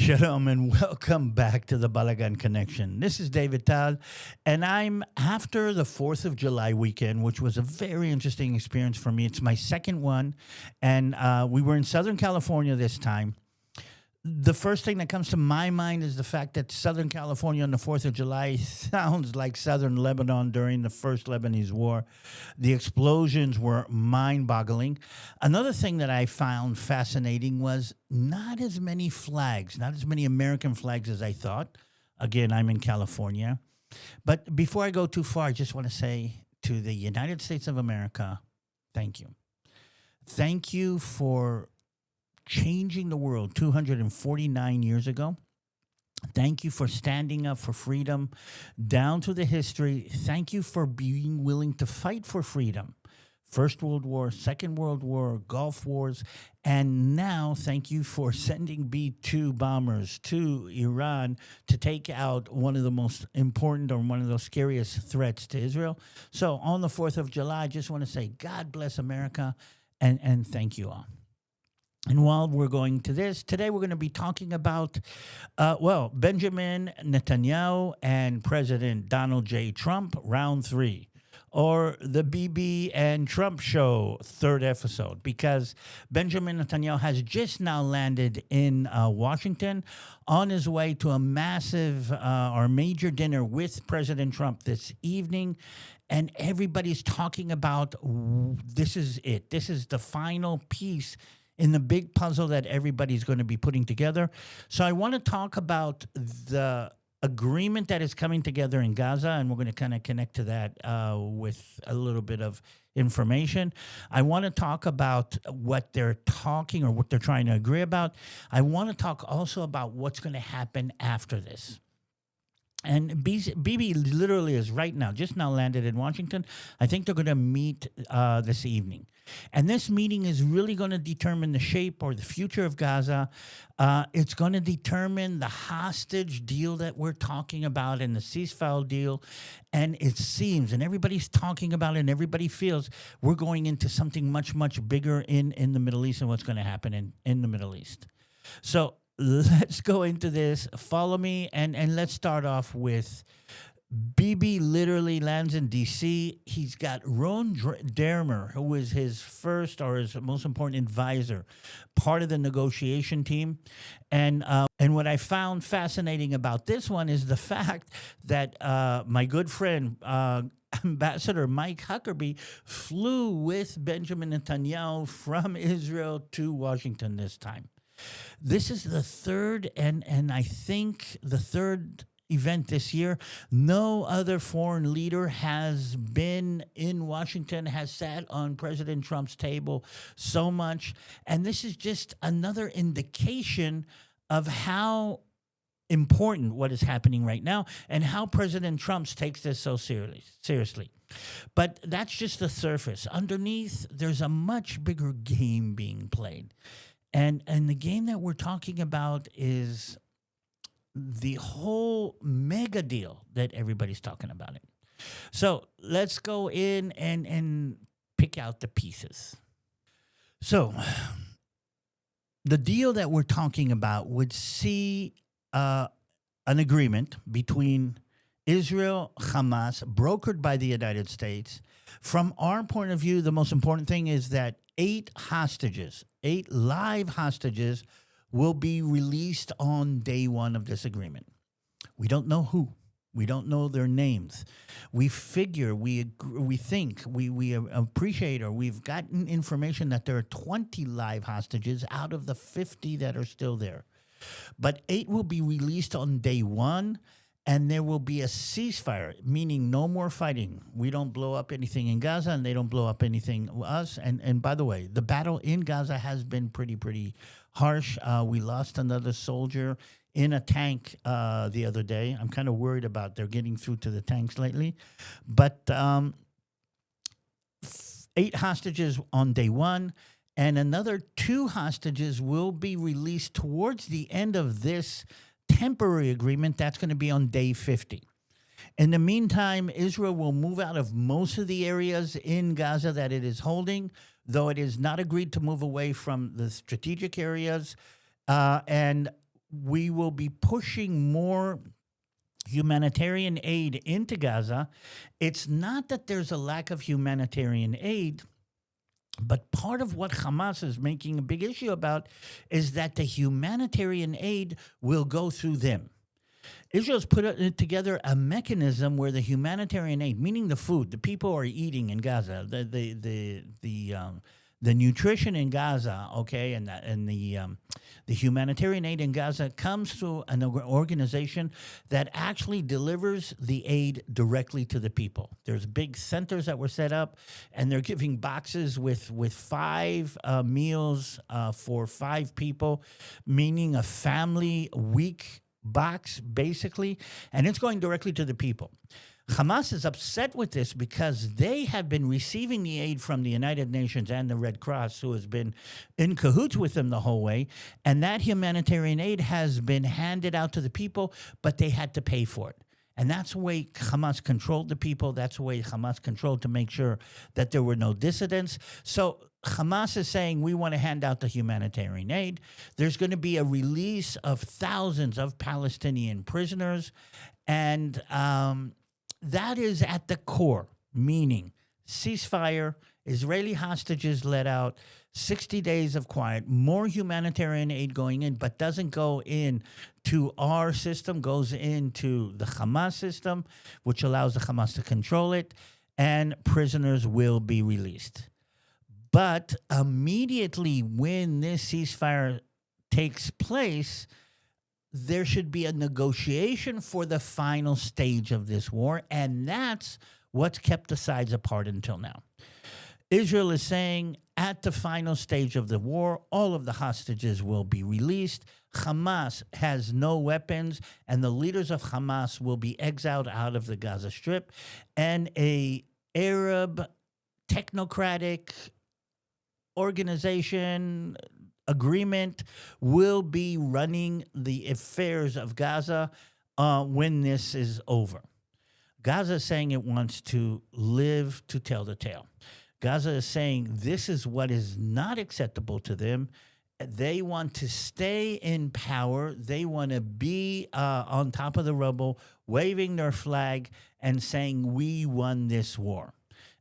Shalom and welcome back to the Balagan Connection. This is DaviD TaL, and I'm after the 4th of July weekend, which was a very interesting experience for me. It's my second one, and we were in Southern California this time. The first thing that comes to my mind is the fact that Southern California on the 4th of July sounds like Southern Lebanon during the First Lebanese War. The explosions were mind-boggling. Another thing that I found fascinating was not as many flags, not as many American flags as I thought. Again, I'm in California. But before I go too far, I just want to say to the United States of America, thank you. Thank you for changing the world 249 years ago. Thank you for standing up for freedom down through the history. Thank you for being willing to fight for freedom. First World War, Second World War, Gulf Wars, and now thank you for sending B-2 bombers to Iran to take out one of the most important or one of those scariest threats to Israel. So on the 4th of July, I just want to say God bless America and thank you all. And while we're going to this, today we're going to be talking about, Benjamin Netanyahu and President Donald J. Trump, round 3, or the Bibi and Trump show, 3rd episode, because Benjamin Netanyahu has just now landed in Washington on his way to a massive or major dinner with President Trump this evening. And everybody's talking about this is it. This is the final piece in the big puzzle that everybody's going to be putting together. So I want to talk about the agreement that is coming together in Gaza, and we're going to kind of connect to that with a little bit of information. I want to talk about what they're talking or what they're trying to agree about. I want to talk also about what's going to happen after this. And Bibi literally is right now, just now landed in Washington. I think they're going to meet this evening. And this meeting is really going to determine the shape or the future of Gaza. It's going to determine the hostage deal that we're talking about and the ceasefire deal. And it seems, and everybody's talking about it and everybody feels, we're going into something much, much bigger in the Middle East and what's going to happen in the Middle East. So let's go into this. Follow me, and let's start off with Bibi literally lands in D.C. He's got Ron Dermer, who is his first or his most important advisor, part of the negotiation team. And what I found fascinating about this one is the fact that my good friend, Ambassador Mike Huckabee, flew with Benjamin Netanyahu from Israel to Washington this time. This is the third, and I think the third event this year. No other foreign leader has been in Washington, has sat on President Trump's table so much. And this is just another indication of how important what is happening right now and how President Trump takes this so seriously. But that's just the surface. Underneath, there's a much bigger game being played. And the game that we're talking about is the whole mega deal that everybody's talking about it. So let's go in and pick out the pieces. So the deal that we're talking about would see an agreement between Israel, Hamas, brokered by the United States. From our point of view, the most important thing is that 8 live hostages will be released on day 1 of this agreement. We don't know who. We don't know their names. We figure, we think, we appreciate, or we've gotten information that there are 20 live hostages out of the 50 that are still there. But 8 will be released on day 1, and there will be a ceasefire, meaning no more fighting. We don't blow up anything in Gaza, and they don't blow up anything us. And by the way, the battle in Gaza has been pretty harsh. We lost another soldier in a tank the other day. I'm kind of worried about they're getting through to the tanks lately. But 8 hostages on day 1, and another 2 hostages will be released towards the end of this temporary agreement. That's going to be on day 50. In the meantime, Israel will move out of most of the areas in Gaza that it is holding, though it is not agreed to move away from the strategic areas. And we will be pushing more humanitarian aid into Gaza. It's not that there's a lack of humanitarian aid, but part of what Hamas is making a big issue about is that the humanitarian aid will go through them. Israel's put together a mechanism where the humanitarian aid, meaning the food, the people are eating in Gaza, the nutrition in Gaza, okay, and the humanitarian aid in Gaza comes through an organization that actually delivers the aid directly to the people. There's big centers that were set up, and they're giving boxes with 5 meals for 5 people, meaning a family week box, basically, and it's going directly to the people. Hamas is upset with this because they have been receiving the aid from the United Nations and the Red Cross, who has been in cahoots with them the whole way, and that humanitarian aid has been handed out to the people, but they had to pay for it. And that's the way Hamas controlled the people. That's the way Hamas controlled to make sure that there were no dissidents. So Hamas is saying, we want to hand out the humanitarian aid. There's going to be a release of thousands of Palestinian prisoners. And that is at the core, meaning ceasefire, Israeli hostages let out, 60 days of quiet, more humanitarian aid going in, but doesn't go in to our system, goes into the Hamas system, which allows the Hamas to control it, and prisoners will be released. But immediately when this ceasefire takes place, there should be a negotiation for the final stage of this war, and that's what's kept the sides apart until now. Israel is saying at the final stage of the war, all of the hostages will be released. Hamas has no weapons, and the leaders of Hamas will be exiled out of the Gaza Strip, and a Arab technocratic organization agreement will be running the affairs of Gaza when this is over. Gaza is saying it wants to live to tell the tale. Gaza is saying this is what is not acceptable to them. They want to stay in power. They want to be on top of the rubble, waving their flag and saying, we won this war.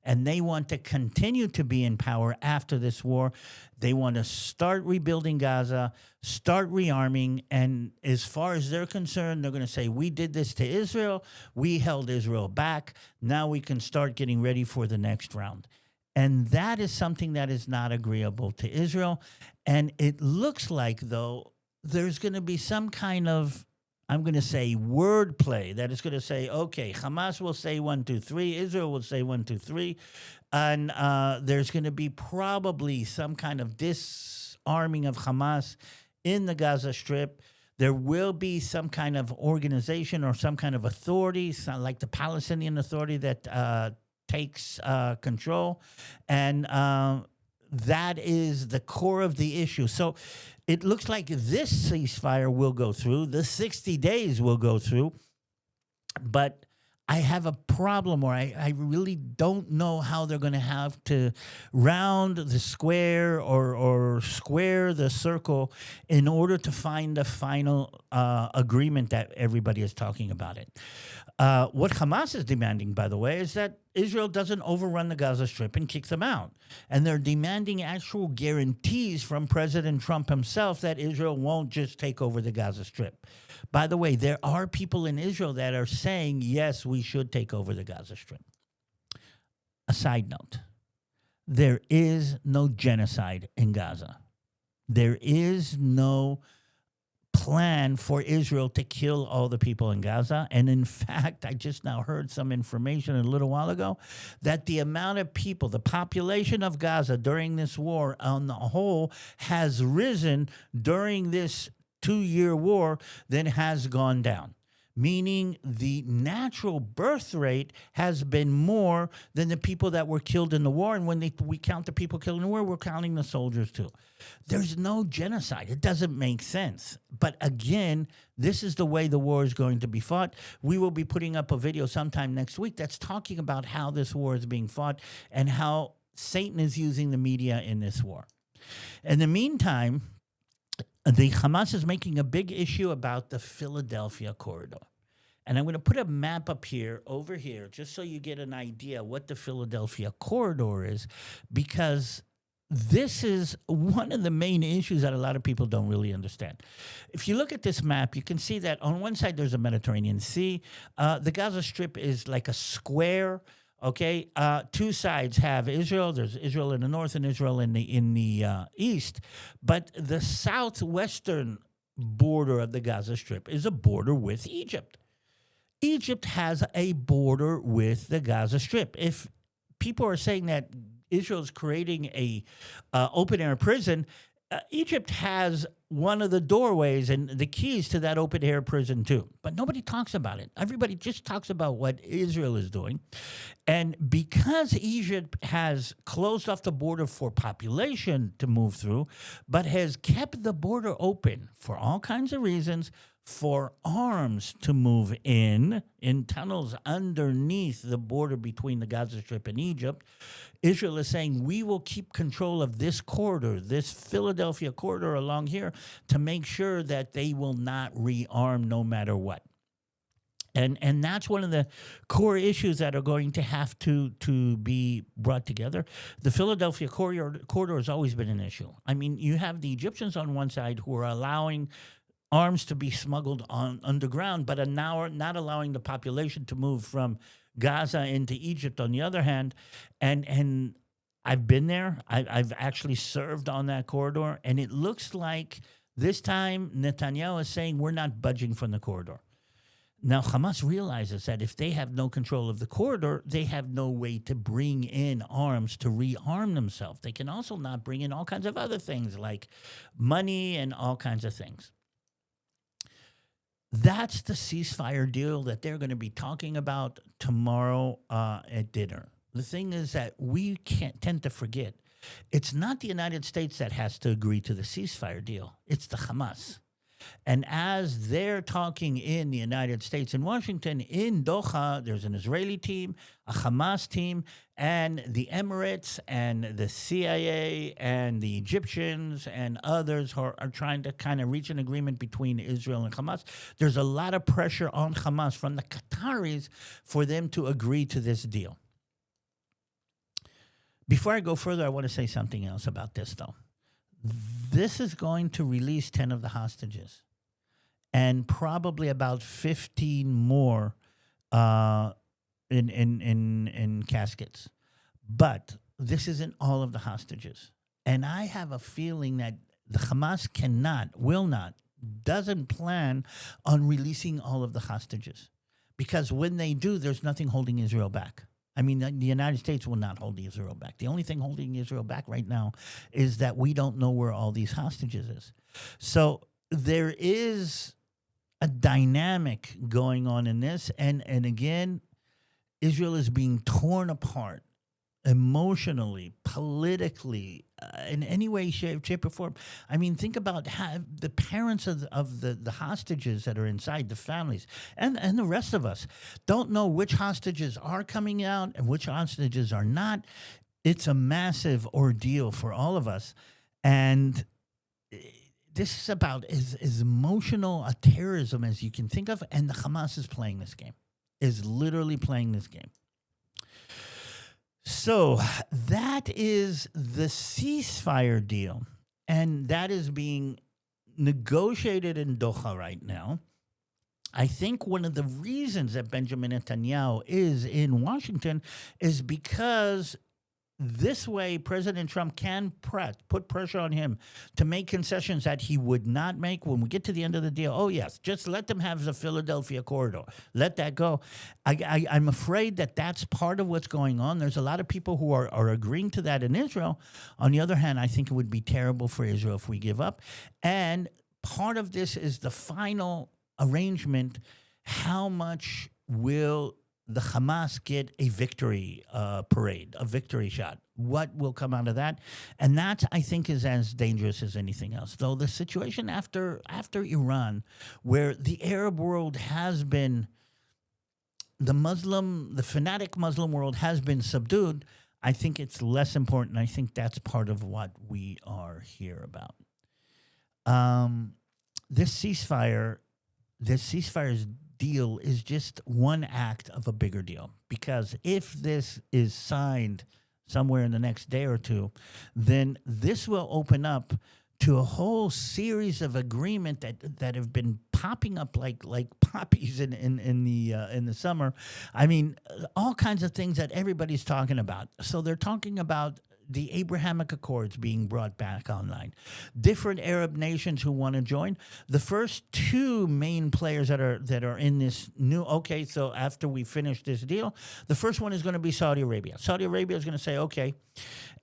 And they want to continue to be in power after this war. They want to start rebuilding Gaza, start rearming, and as far as they're concerned, they're going to say, we did this to Israel, we held Israel back, now we can start getting ready for the next round. And that is something that is not agreeable to Israel. And it looks like, though, there's going to be some kind of, I'm going to say, wordplay that is going to say, okay, Hamas will say 1, 2, 3, Israel will say 1, 2, 3, and there's going to be probably some kind of disarming of Hamas in the Gaza Strip. There will be some kind of organization or some kind of authority, like the Palestinian Authority that takes control, and that is the core of the issue. So it looks like this ceasefire will go through, the 60 days will go through, but I have a problem, or I really don't know how they're going to have to round the square or square the circle in order to find the final agreement that everybody is talking about it. What Hamas is demanding, by the way, is that Israel doesn't overrun the Gaza Strip and kick them out. And they're demanding actual guarantees from President Trump himself that Israel won't just take over the Gaza Strip. By the way, there are people in Israel that are saying, yes, we should take over the Gaza Strip. A side note, there is no genocide in Gaza. There is no plan for Israel to kill all the people in Gaza. And in fact, I just now heard some information a little while ago that the amount of people, the population of Gaza during this war on the whole has risen during this 2-year war, then has gone down. Meaning the natural birth rate has been more than the people that were killed in the war. And when we count the people killed in the war, we're counting the soldiers too. There's no genocide. It doesn't make sense. But again, this is the way the war is going to be fought. We will be putting up a video sometime next week that's talking about how this war is being fought and how Satan is using the media in this war. In the meantime, The Hamas is making a big issue about the Philadelphia corridor. And I'm going to put a map up here, over here, just so you get an idea what the Philadelphia corridor is, because this is one of the main issues that a lot of people don't really understand. If you look at this map, you can see that on one side there's a Mediterranean Sea. The Gaza Strip is like a square. Okay, two sides have Israel. There's Israel in the north and Israel in the east. But the southwestern border of the Gaza Strip is a border with Egypt. Egypt has a border with the Gaza Strip. If people are saying that Israel is creating a open-air prison, Egypt has one of the doorways and the keys to that open-air prison too. But nobody talks about it. Everybody just talks about what Israel is doing. And because Egypt has closed off the border for population to move through, but has kept the border open for all kinds of reasons, for arms to move in tunnels underneath the border between the Gaza Strip and Egypt, Israel is saying, we will keep control of this corridor, this Philadelphia corridor along here, to make sure that they will not rearm no matter what. And that's one of the core issues that are going to have to be brought together. The Philadelphia corridor has always been an issue. I mean, you have the Egyptians on one side who are allowing arms to be smuggled on underground, but are now not allowing the population to move from Gaza into Egypt on the other hand. And I've been there. I've actually served on that corridor, and it looks like this time Netanyahu is saying we're not budging from the corridor. Now, Hamas realizes that if they have no control of the corridor, they have no way to bring in arms to rearm themselves. They can also not bring in all kinds of other things like money and all kinds of things. That's the ceasefire deal that they're going to be talking about tomorrow at dinner. The thing is that we can't tend to forget, it's not the United States that has to agree to the ceasefire deal. It's the Hamas. And as they're talking in the United States in Washington, in Doha, there's an Israeli team, a Hamas team, and the Emirates and the CIA and the Egyptians and others are trying to kind of reach an agreement between Israel and Hamas. There's a lot of pressure on Hamas from the Qataris for them to agree to this deal. Before I go further, I want to say something else about this, though. This is going to release 10 of the hostages and probably about 15 more in caskets. But this isn't all of the hostages. And I have a feeling that the Hamas will not, doesn't plan on releasing all of the hostages. Because when they do, there's nothing holding Israel back. I mean, the United States will not hold Israel back. The only thing holding Israel back right now is that we don't know where all these hostages is. So there is a dynamic going on in this. And again, Israel is being torn apart emotionally, politically, in any way, shape, or form. I mean, think about the parents of the hostages that are inside, the families, and the rest of us don't know which hostages are coming out and which hostages are not. It's a massive ordeal for all of us. And this is about as emotional a terrorism as you can think of. And the Hamas is playing this game, is literally playing this game. So that is the ceasefire deal, and that is being negotiated in Doha right now. I think one of the reasons that Benjamin Netanyahu is in Washington is because this way President Trump can put pressure on him to make concessions that he would not make when we get to the end of the deal. Oh, yes, just let them have the Philadelphia corridor. Let that go. I'm afraid that that's part of what's going on. There's a lot of people who are agreeing to that in Israel. On the other hand, I think it would be terrible for Israel if we give up. And part of this is the final arrangement. How much will the Hamas get a victory parade, a victory shot? What will come out of that? And that, I think, is as dangerous as anything else. Though the situation after Iran, where the Arab world has been, the fanatic Muslim world has been subdued, I think it's less important. I think that's part of what we are here about. Um, this ceasefire, this ceasefire's deal is just one act of a bigger deal. Because if this is signed somewhere in the next day or two, then this will open up to a whole series of agreement that have been popping up like poppies in the summer. I mean, all kinds of things that everybody's talking about. So they're talking about the Abrahamic Accords being brought back online, different Arab nations who want to join. The first two main players that are in this new. Okay, so after we finish this deal, the first one is going to be Saudi Arabia. Saudi Arabia is going to say, okay,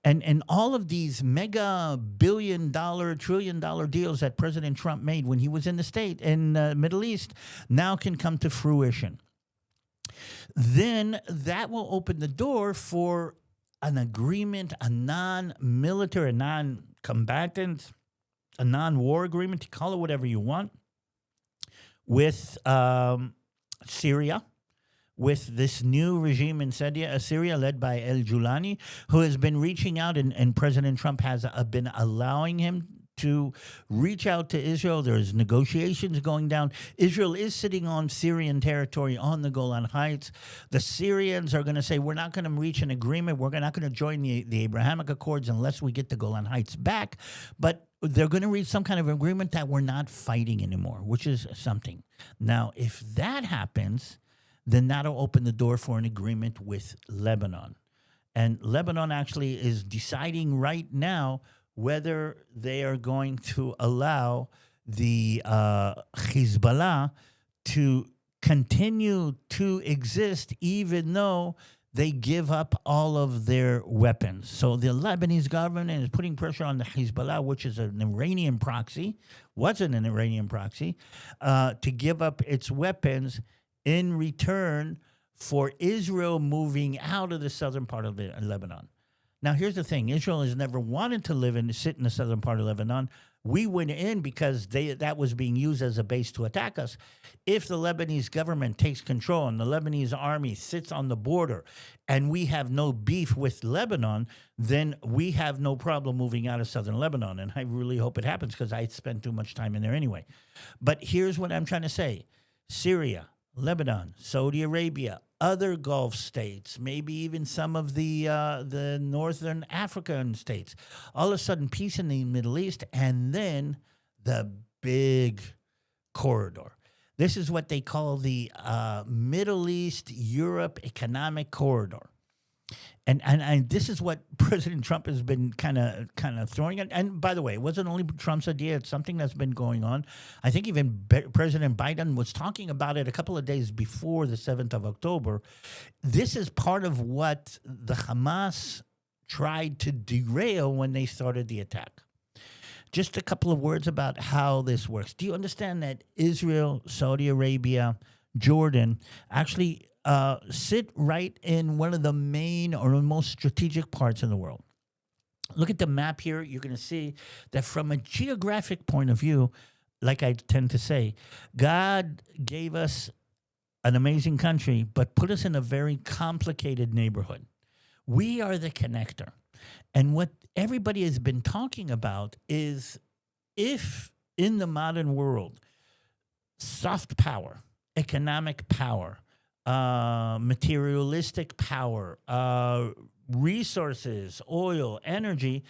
and all of these mega billion-dollar, trillion-dollar deals that President Trump made when he was in the Middle East now can come to fruition. Then that will open the door for an agreement, a non-military, a non-combatant, a non-war agreement, you call it whatever you want, with Syria, with this new regime in Syria led by El-Julani, who has been reaching out, and President Trump has been allowing him to reach out to Israel. There's negotiations going down. Israel is sitting on Syrian territory on the Golan Heights. The Syrians are going to say, we're not going to reach an agreement. We're not going to join the Abrahamic Accords unless we get the Golan Heights back. But they're going to reach some kind of agreement that we're not fighting anymore, which is something. Now, if that happens, then that'll open the door for an agreement with Lebanon. And Lebanon actually is deciding right now whether they are going to allow the Hezbollah to continue to exist even though they give up all of their weapons. So the Lebanese government is putting pressure on the Hezbollah, which is an Iranian proxy, wasn't an Iranian proxy, to give up its weapons in return for Israel moving out of the southern part of Lebanon. Now, here's the thing. Israel has never wanted to sit in the southern part of Lebanon. We went in because that was being used as a base to attack us. If the Lebanese government takes control and the Lebanese army sits on the border and we have no beef with Lebanon, then we have no problem moving out of southern Lebanon. And I really hope it happens because I spend too much time in there anyway. But here's what I'm trying to say. Syria, Lebanon, Saudi Arabia, other Gulf states, maybe even some of the northern African states. All of a sudden, peace in the Middle East, and then the big corridor. This is what they call the Middle East Europe Economic Corridor. And this is what President Trump has been kind of throwing at. And by the way, it wasn't only Trump's idea. It's something that's been going on. I think even President Biden was talking about it a couple of days before the 7th of October. This is part of what the Hamas tried to derail when they started the attack. Just a couple of words about how this works. Do you understand that Israel, Saudi Arabia, Jordan actually sit right in one of the main or most strategic parts in the world? Look at the map here. You're going to see that from a geographic point of view, like I tend to say, God gave us an amazing country, but put us in a very complicated neighborhood. We are the connector. And what everybody has been talking about is if in the modern world, soft power, economic power, materialistic power, resources, oil, energy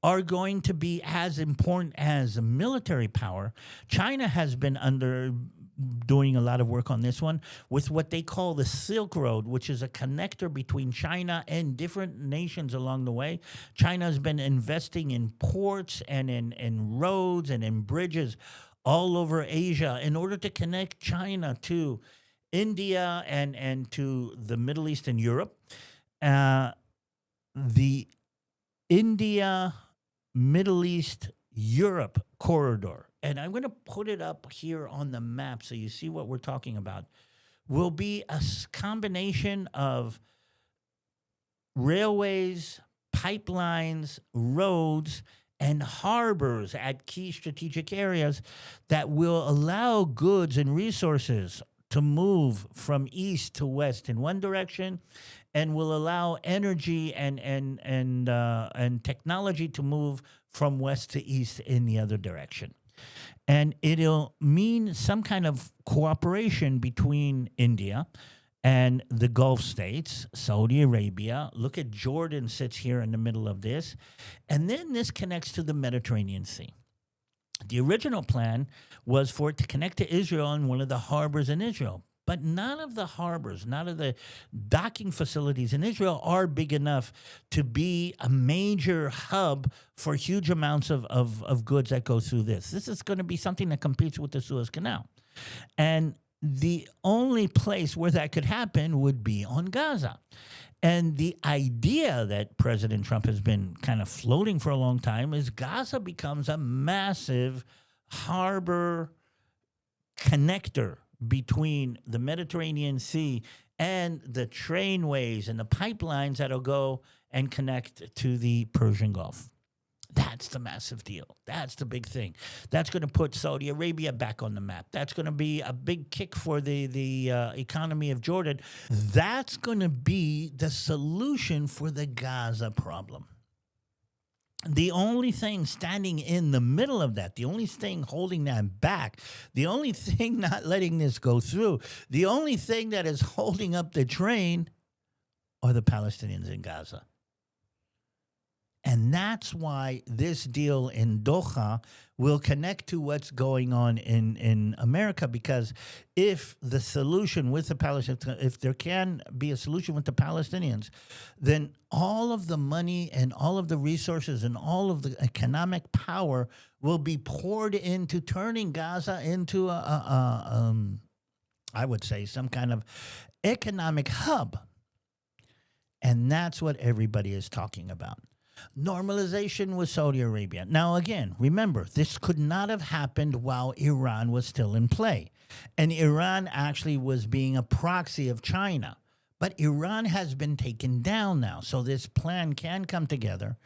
are going to be as important as military power. China has been doing a lot of work on this one with what they call the Silk Road, which is a connector between China and different nations along the way. China has been investing in ports and in roads and in bridges all over Asia in order to connect China to India and to the Middle East and Europe. The India, Middle East, Europe corridor, and I'm going to put it up here on the map so you see what we're talking about, will be a combination of railways, pipelines, roads, and harbors at key strategic areas that will allow goods and resources to move from east to west in one direction, and will allow energy and technology to move from west to east in the other direction. And it'll mean some kind of cooperation between India and the Gulf states, Saudi Arabia. Look at Jordan sits here in the middle of this. And then this connects to the Mediterranean Sea. The original plan was for it to connect to Israel in one of the harbors in Israel. But none of the harbors, none of the docking facilities in Israel are big enough to be a major hub for huge amounts of goods that go through this. This is going to be something that competes with the Suez Canal. And the only place where that could happen would be on Gaza. And the idea that President Trump has been kind of floating for a long time is Gaza becomes a massive harbor connector between the Mediterranean Sea and the trainways and the pipelines that'll go and connect to the Persian Gulf. That's the massive deal. That's the big thing. That's going to put Saudi Arabia back on the map. That's going to be a big kick for the economy of Jordan. That's going to be the solution for the Gaza problem. The only thing standing in the middle of that, the only thing holding that back, the only thing not letting this go through, the only thing that is holding up the train are the Palestinians in Gaza. And that's why this deal in Doha will connect to what's going on in America, because if the solution with the Palestinians, if there can be a solution with the Palestinians, then all of the money and all of the resources and all of the economic power will be poured into turning Gaza into I would say, some kind of economic hub. And that's what everybody is talking about. Normalization with Saudi Arabia. Now, again, remember, this could not have happened while Iran was still in play. And Iran actually was being a proxy of China. But Iran has been taken down now. So this plan can come together.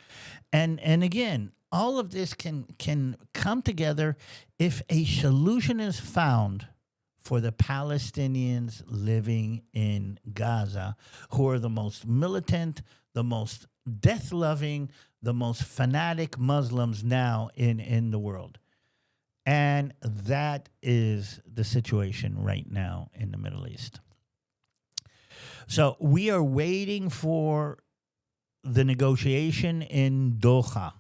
And again, all of this can come together if a solution is found for the Palestinians living in Gaza, who are the most militant, the most death-loving, the most fanatic Muslims now in the world. And that is the situation right now in the Middle East. So we are waiting for the negotiation in Doha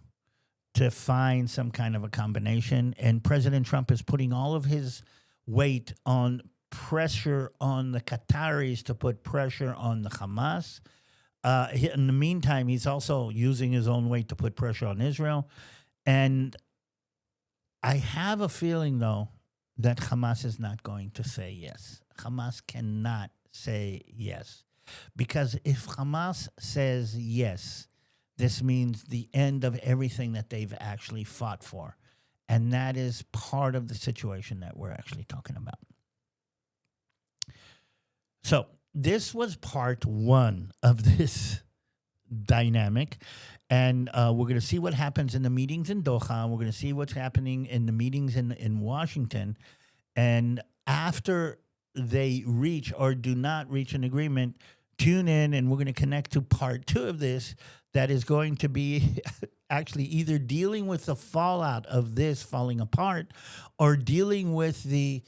to find some kind of a combination. And President Trump is putting all of his weight on pressure on the Qataris to put pressure on the Hamas. In the meantime, he's also using his own weight to put pressure on Israel. And I have a feeling, though, that Hamas is not going to say yes. Hamas cannot say yes. Because if Hamas says yes, this means the end of everything that they've actually fought for. And that is part of the situation that we're actually talking about. So this was part one of this dynamic. And we're going to see what happens in the meetings in Doha. We're going to see what's happening in the meetings in Washington. And after they reach or do not reach an agreement, tune in and we're going to connect to part two of this that is going to be actually either dealing with the fallout of this falling apart or dealing with the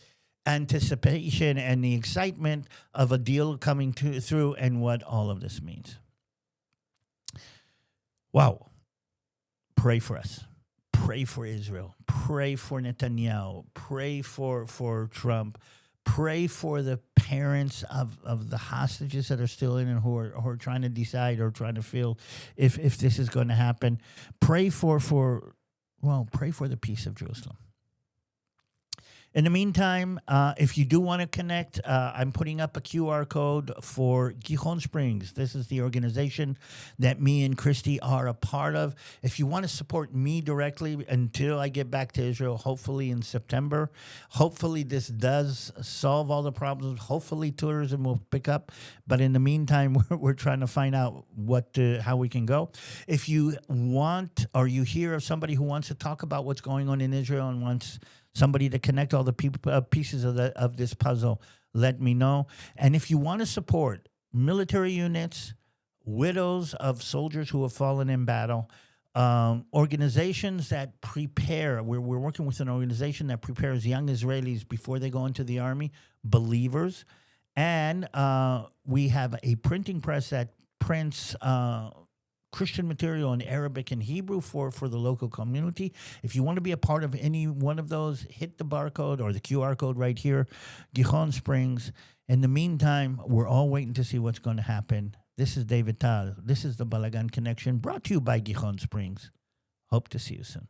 anticipation and the excitement of a deal coming through and what all of this means. Wow. Pray for us. Pray for Israel. Pray for Netanyahu. Pray for Trump. Pray for the parents of the hostages that are still in and who are trying to decide or trying to feel if this is going to happen. Pray for the peace of Jerusalem. In the meantime, if you do want to connect, I'm putting up a QR code for Gijón Springs. This is the organization that me and Christy are a part of. If you want to support me directly until I get back to Israel, hopefully in September, hopefully this does solve all the problems. Hopefully tourism will pick up. But in the meantime, we're trying to find out how we can go. If you want or you hear of somebody who wants to talk about what's going on in Israel and wants somebody to connect all the pieces of this puzzle, let me know. And if you want to support military units, widows of soldiers who have fallen in battle, organizations that prepare. We're working with an organization that prepares young Israelis before they go into the army, believers. And we have a printing press that prints Christian material in Arabic and Hebrew for the local community. If you want to be a part of any one of those, hit the barcode or the QR code right here, Gihon Springs. In the meantime, we're all waiting to see what's going to happen. This is DaviD TaL. This is the Balagan Connection, brought to you by Gihon Springs. Hope to see you soon.